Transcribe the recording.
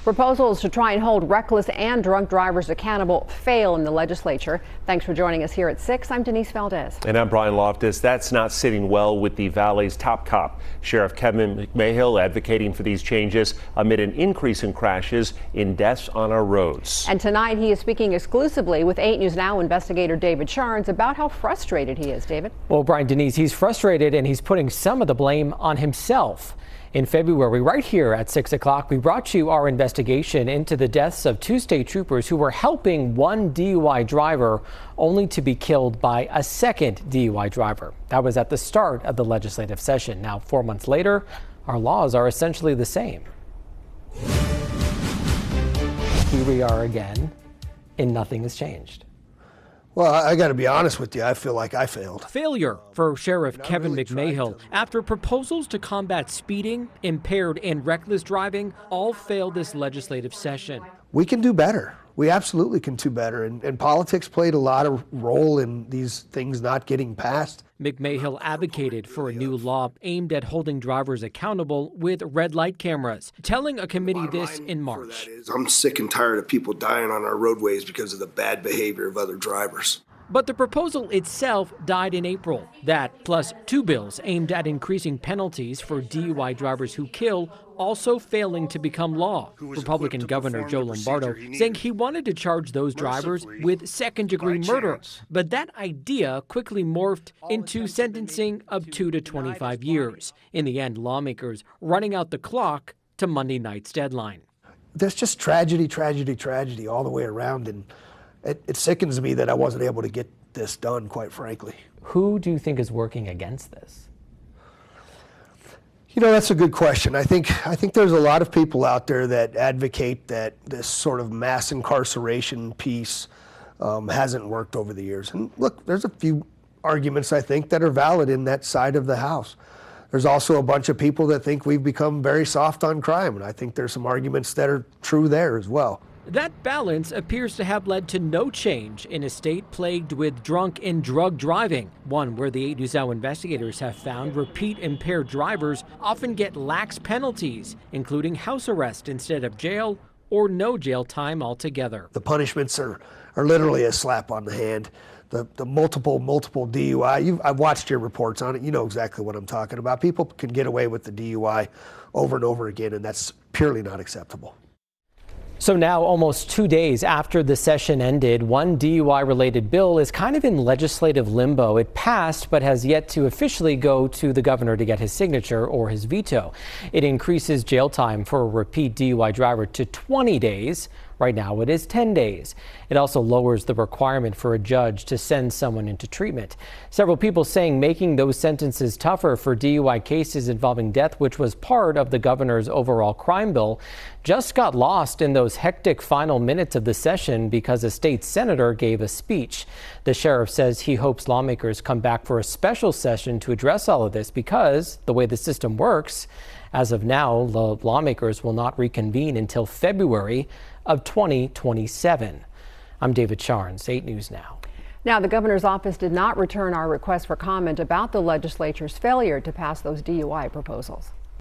Proposals to try and hold reckless and drunk drivers accountable fail in the legislature. Thanks for joining us here at 6. I'm Denise Valdez. And I'm Brian Loftus. That's not sitting well with the Valley's top cop, Sheriff Kevin McMahill, advocating for these changes amid an increase in crashes in deaths on our roads. And tonight he is speaking exclusively with 8 News Now investigator David Charnes about how frustrated he is. David? Well, Brian, Denise, he's frustrated and he's putting some of the blame on himself. In February, right here at 6 o'clock, we brought you our investigation into the deaths of 2 state troopers who were helping one DUI driver only to be killed by a second DUI driver. That was at the start of the legislative session. Now, 4 months later, our laws are essentially the same. Here we are again, and nothing has changed. Well, I got to be honest with you. I feel like I failed. Failure for Sheriff Kevin McMahill after proposals to combat speeding, impaired and reckless driving all failed this legislative session. We can do better. We absolutely can do better. And politics played a lot of role in these things not getting passed. McMahill advocated for a new law aimed at holding drivers accountable with red light cameras, telling a committee this in March. I'm sick and tired of people dying on our roadways because of the bad behavior of other drivers. But the proposal itself died in April. That, plus 2 bills aimed at increasing penalties for DUI drivers who kill, also failing to become law. Republican Governor Joe Lombardo saying he wanted to charge those drivers with second-degree murder. But that idea quickly morphed into sentencing of 2 to 25 years. In the end, lawmakers running out the clock to Monday night's deadline. There's just tragedy, tragedy, tragedy all the way around. And it sickens me that I wasn't able to get this done, quite frankly. Who do you think is working against this? You know, that's a good question. I think there's a lot of people out there that advocate that this sort of mass incarceration piece hasn't worked over the years. And look, there's a few arguments, I think, that are valid in that side of the house. There's also a bunch of people that think we've become very soft on crime, and I think there's some arguments that are true there as well. That balance appears to have led to no change in a state plagued with drunk and drug driving, one where the 8 News Now investigators have found repeat impaired drivers often get lax penalties, including house arrest instead of jail or no jail time altogether. The punishments are literally a slap on the hand. The multiple DUI, I've watched your reports on it. You know exactly what I'm talking about. People can get away with the DUI over and over again, and that's purely not acceptable. So now, almost 2 days after the session ended, one DUI-related bill is kind of in legislative limbo. It passed, but has yet to officially go to the governor to get his signature or his veto. It increases jail time for a repeat DUI driver to 20 days. Right now, it is 10 days. It also lowers the requirement for a judge to send someone into treatment. Several people saying making those sentences tougher for DUI cases involving death, which was part of the governor's overall crime bill, just got lost in those hectic final minutes of the session because a state senator gave a speech. The sheriff says he hopes lawmakers come back for a special session to address all of this because the way the system works, as of now, the lawmakers will not reconvene until February of 2027. I'm David Charnes, 8 News Now. Now, the governor's office did not return our request for comment about the legislature's failure to pass those DUI proposals.